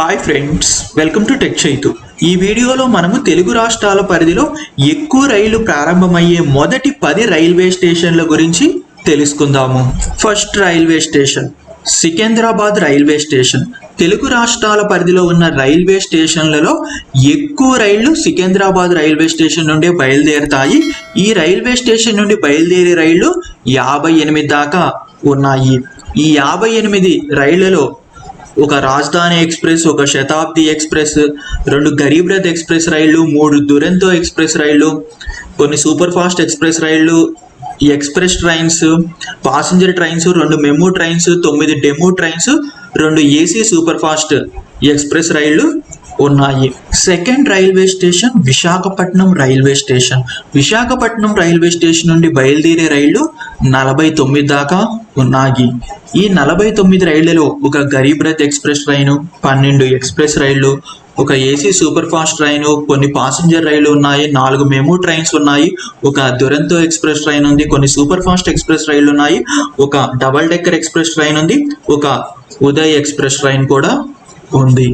Hi friends, welcome to TechChaitu. ఈ వీడియోలో మనము తెలుగు రాష్ట్రాల పరిధిలో ఎక్కువ రైళ్లు ప్రారంభమయ్యే మొదటి 10 రైల్వే స్టేషన్ల గురించి తెలుసుకుందాము. First railway station Secunderabad railway station. Telugu రాష్ట్రాల పరిధిలో ఉన్న రైల్వే స్టేషన్లలో ఎక్కువ రైళ్లు సికింద్రాబాద్ రైల్వే స్టేషన్ నుండి బయలుదేరుతాయి. ఈ రైల్వే స్టేషన్ నుండి బయలుదేరే రైళ్లు 58 దాకా ఉన్నాయి. ఈ 58 రైళ్లలో ఒక రాజధాని ఎక్స్ప్రెస్, ఒక శతాబ్ది ఎక్స్ప్రెస్, 2 గరీబ్ రథ్ ఎక్స్ప్రెస్ రైళ్లు, 3 దురంతో ఎక్స్ప్రెస్ రైళ్లు, కొన్ని సూపర్ ఫాస్ట్ ఎక్స్ప్రెస్ రైళ్లు, express trains, passenger trains, 2 MEMU trains, 9 demo trains, 2 AC super fast express రైళ్లు ఉన్నాయి. Second railway station Visakhapatnam railway station. Visakhapatnam railway station నుండి బయలుదేరే రైళ్లు 49 దాకా ఉన్నాయి. ఈ 49 రైళ్లలో ఒక Garib Rath express train, 12 express రైళ్లు, ఒక ఏసీ సూపర్ ఫాస్ట్ ట్రైను, కొన్ని పాసింజర్ రైళ్లు ఉన్నాయి, 4 మెమూ ట్రైన్స్ ఉన్నాయి, ఒక దురంతో ఎక్స్ప్రెస్ ట్రైన్ ఉంది, కొన్ని సూపర్ ఫాస్ట్ ఎక్స్ప్రెస్ రైళ్లు ఉన్నాయి, ఒక డబల్ డెక్కర్ ఎక్స్ప్రెస్ ట్రైన్ ఉంది, ఒక ఉదయ్ ఎక్స్ప్రెస్ ట్రైన్ కూడా ఉంది.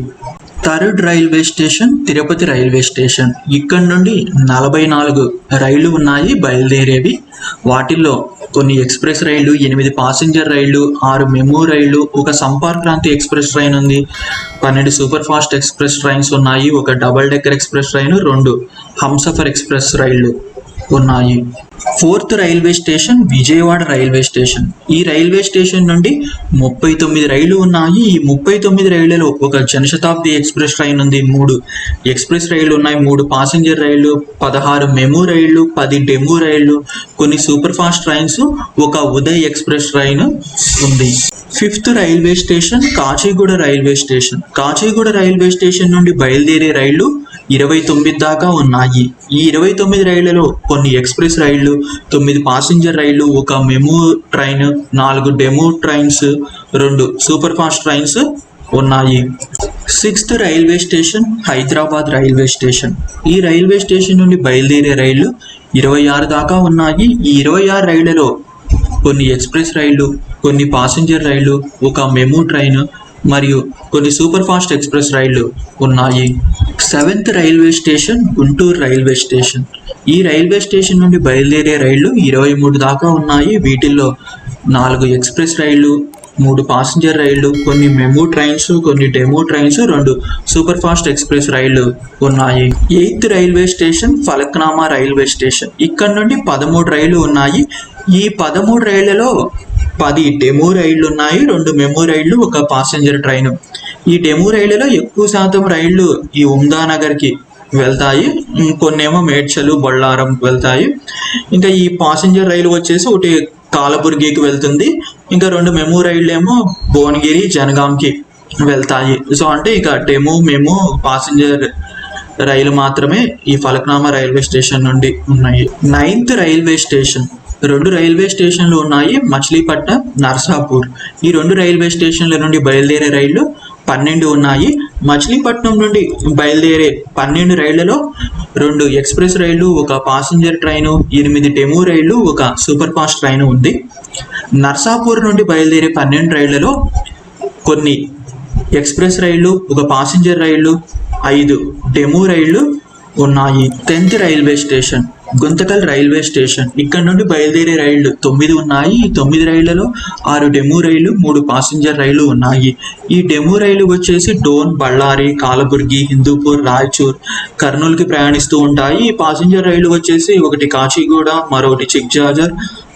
Third railway station Tirupati railway station. ఇక్కడ నుండి 44 రైళ్లు ఉన్నాయి బయలుదేరేవి. వాటిల్లో కొన్ని ఎక్స్ప్రెస్ రైళ్లు, 8 పాసింజర్ రైళ్లు, 6 మెమూ రైళ్లు, ఒక సంపర్క్ క్రాంతి ఎక్స్ప్రెస్ ట్రైన్ ఉంది, 12 సూపర్ ఫాస్ట్ ఎక్స్ప్రెస్ ట్రైన్స్ ఉన్నాయి, ఒక double decker express train, 2 Humsafar express రైళ్లు ఉన్నాయి. Fourth railway station Vijayawada railway station. ఈ రైల్వే స్టేషన్ నుండి 39 రైళ్లు ఉన్నాయి. ఈ 39 రైళ్లలో ఒక జనశతాబ్ది ఎక్స్ప్రెస్ ట్రైన్ ఉంది, 3 ఎక్స్ప్రెస్ రైళ్లు ఉన్నాయి, 3 పాసింజర్ రైళ్లు, 16 మెమూ రైళ్లు, 10 డెమో రైళ్లు, కొన్ని సూపర్ ఫాస్ట్ ట్రైన్స్, ఒక ఉదయ్ ఎక్స్ప్రెస్ ట్రైన్ ఉంది. Fifth railway station Kacheguda railway station. Kacheguda railway station నుండి బయలుదేరే రైళ్లు 29 దాకా ఉన్నాయి. ఈ 29 రైళ్లలో కొన్ని ఎక్స్ప్రెస్ రైళ్లు, 9 పాసింజర్ రైళ్లు, ఒక MEMU train, 4 DEMU trains, 2 super fast trains ఉన్నాయి. Sixth railway station Hyderabad railway station. ఈ రైల్వే స్టేషన్ నుండి బయలుదేరే రైళ్లు 26 దాకా ఉన్నాయి. ఈ 26 రైళ్లలో కొన్ని ఎక్స్ప్రెస్ రైళ్లు, కొన్ని పాసింజర్ రైళ్లు, ఒక మెమూ ట్రైన్ మరియు కొన్ని సూపర్ ఫాస్ట్ ఎక్స్ప్రెస్ రైళ్లు ఉన్నాయి. Seventh railway station Guntur railway station. ఈ రైల్వే స్టేషన్ నుండి బయలుదేరే రైళ్లు 23 దాకా ఉన్నాయి. వీటిల్లో 4 ఎక్స్ప్రెస్ రైళ్లు, 3 పాసింజర్ రైళ్లు, కొన్ని మెమూ ట్రైన్స్, కొన్ని demo trains, 2 super fast express రైళ్లు ఉన్నాయి. Eighth railway station Falaknuma railway station. ఇక్కడ నుండి 13 రైళ్లు ఉన్నాయి. ఈ 13 రైళ్లలో 10 డెమో రైళ్లు ఉన్నాయి, 2 మెమూ రైళ్లు, ఒక పాసింజర్ ట్రైన్. ఈ డెమో రైళ్లలో ఎక్కువ శాతం రైళ్లు ఈ ఉమ్దానగర్కి వెళ్తాయి, కొన్నేమో మేడ్చలు, బొల్లారం వెళ్తాయి. ఇంకా ఈ పాసింజర్ రైలు వచ్చేసి ఒకటి కాలబుర్గికి వెళ్తుంది, ఇంకా 2 మెమూ రైళ్ళు ఏమో భువనగిరి, జనగాంకి వెళ్తాయి. సో అంటే ఇక డెమో, మెమూ, పాసింజర్ రైలు మాత్రమే ఈ ఫలక్నామా రైల్వే స్టేషన్ నుండి ఉన్నాయి. Ninth railway station. 2 రైల్వే స్టేషన్లు ఉన్నాయి, మచిలీపట్నం, నర్సాపూర్. ఈ 2 రైల్వే స్టేషన్ల నుండి బయలుదేరే రైళ్లు 12 ఉన్నాయి. మచిలీపట్నం నుండి బయలుదేరే 12 రైళ్లలో 2 ఎక్స్ప్రెస్ రైళ్లు, ఒక పాసింజర్ ట్రైను, 8 డెమో రైళ్లు, ఒక సూపర్ ఫాస్ట్ ట్రైన్ ఉంది. నర్సాపూర్ నుండి బయలుదేరే 12 రైళ్లలో కొన్ని ఎక్స్ప్రెస్ రైళ్లు, ఒక పాసింజర్ రైళ్లు, 5 డెమో రైళ్లు ఉన్నాయి. 10th railway station Guntakal railway station. ఇక్కడ నుండి బయలుదేరే రైళ్లు 9 ఉన్నాయి. ఈ 9 రైళ్లలో 6 డెమో రైళ్లు, 3 పాసింజర్ రైళ్లు ఉన్నాయి. ఈ డెమో రైలు వచ్చేసి డోన్, బళ్ళారి, కాలబుర్గి, హిందూపూర్, రాయచూర్, కర్నూలుకి ప్రయాణిస్తూ ఉంటాయి. ఈ పాసింజర్ రైలు వచ్చేసి ఒకటి కాచిగూడ, మరొకటి చిక్జాజర్,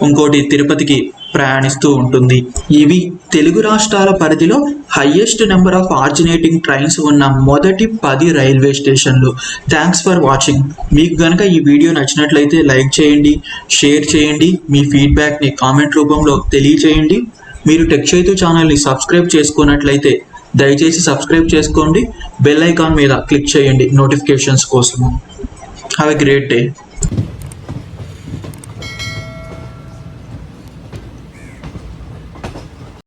ఇంకోటి తిరుపతికి ప్రయాణిస్తూ ఉంటుంది. ఇవి తెలుగు రాష్ట్రాల పరిధిలో హైయెస్ట్ నెంబర్ ఆఫ్ ఆర్జినేటింగ్ ట్రైన్స్ ఉన్న మొదటి 10 రైల్వే స్టేషన్లు. Thanks for watching. మీకు కనుక ఈ వీడియో నచ్చినట్లయితే లైక్ చేయండి, షేర్ చేయండి, మీ ఫీడ్బ్యాక్ని కామెంట్ రూపంలో తెలియచేయండి. మీరు టెక్చైతు ఛానల్ని సబ్స్క్రైబ్ చేసుకున్నట్లయితే దయచేసి సబ్స్క్రైబ్ చేసుకోండి, బెల్ ఐకాన్ మీద క్లిక్ చేయండి నోటిఫికేషన్స్ కోసం. Have a great day.